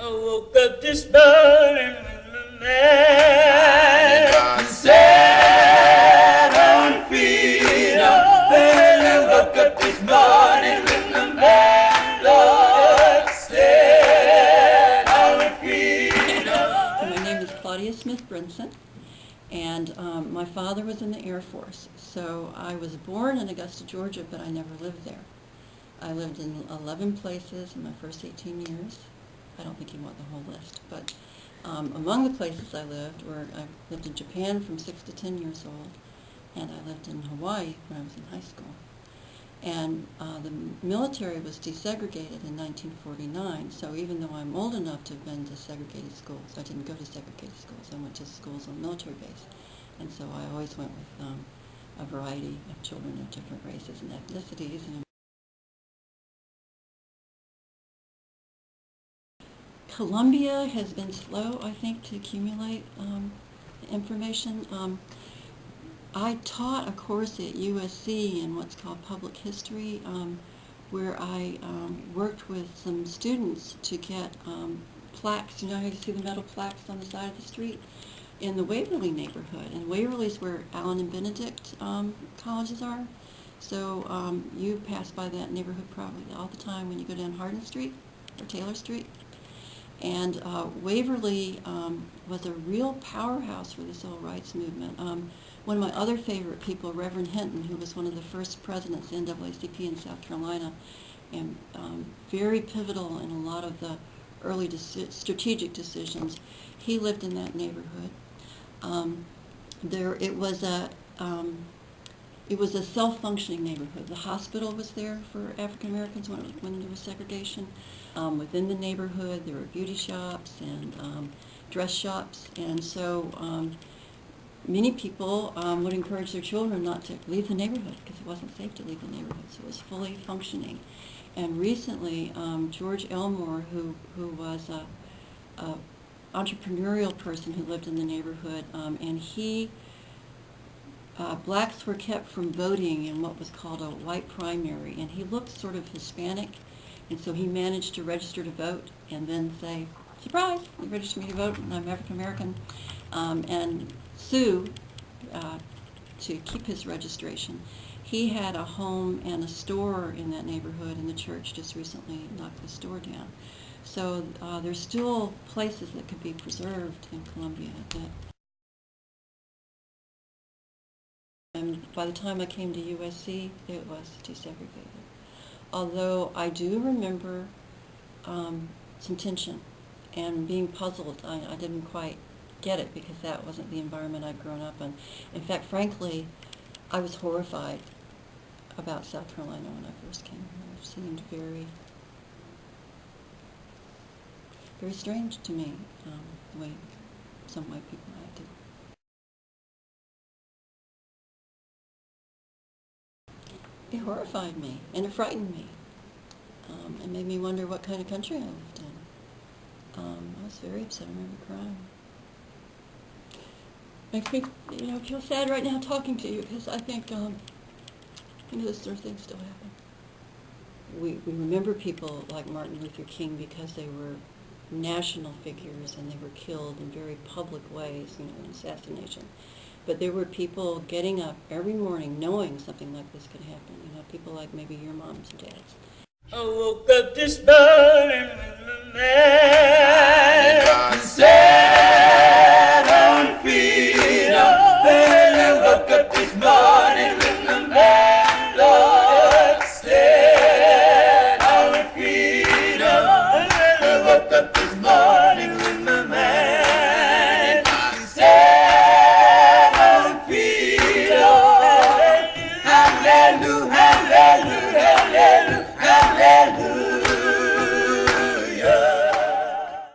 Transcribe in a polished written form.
I woke up this morning with my mind on set on freedom. When I woke up this morning with my mind on set on freedom. My name is claudiabrinsonsmith, and my father was in the Air Force. So I was born in Augusta, Georgia, but I never lived there. I lived in 11 places in my first 18 years. I don't think he want the whole list, but among the places I lived were, I lived in Japan from 6 to 10 years old, and I lived in Hawaii when I was in high school. And the military was desegregated in 1949, so even though I'm old enough to have been to segregated schools, I didn't go to segregated schools. I went to schools on military base, and so I always went with a variety of children of different races and ethnicities. And Columbia has been slow, I think, to accumulate information. I taught a course at USC in what's called public history, where I worked with some students to get plaques. You know how you see the metal plaques on the side of the street? In the Waverly neighborhood. And Waverly's where Allen and Benedict colleges are. So you pass by that neighborhood probably all the time when you go down Hardin Street or Taylor Street. And Waverly was a real powerhouse for the civil rights movement. One of my other favorite people, Reverend Hinton, who was one of the first presidents of the NAACP in South Carolina, and very pivotal in a lot of the early strategic decisions. He lived in that neighborhood. It was a self-functioning neighborhood. The hospital was there for African Americans when there was segregation. Within the neighborhood, there were beauty shops and dress shops, and so many people would encourage their children not to leave the neighborhood because it wasn't safe to leave the neighborhood, so it was fully functioning. And recently, George Elmore, who was a entrepreneurial person who lived in the neighborhood, and he blacks were kept from voting in what was called a white primary, and he looked sort of Hispanic, and so he managed to register to vote and then say, surprise, they registered me to vote and I'm African American, and sue to keep his registration. He had a home and a store in that neighborhood, and the church just recently knocked the store down. So there's still places that could be preserved in Columbia. And by the time I came to USC, it was desegregated. Although I do remember some tension and being puzzled. I didn't quite get it because that wasn't the environment I'd grown up in. In fact, frankly, I was horrified about South Carolina when I first came here. It seemed very, very strange to me, the way some white people acted. It horrified me, and it frightened me. It made me wonder what kind of country I lived in. I was very upset. I remember crying. Makes me, feel sad right now talking to you because I think, this sort of thing still happen. We remember people like Martin Luther King because they were national figures and they were killed in very public ways, in assassination. But there were people getting up every morning knowing something like this could happen. People like maybe your moms and dads. I woke up this morning with my mind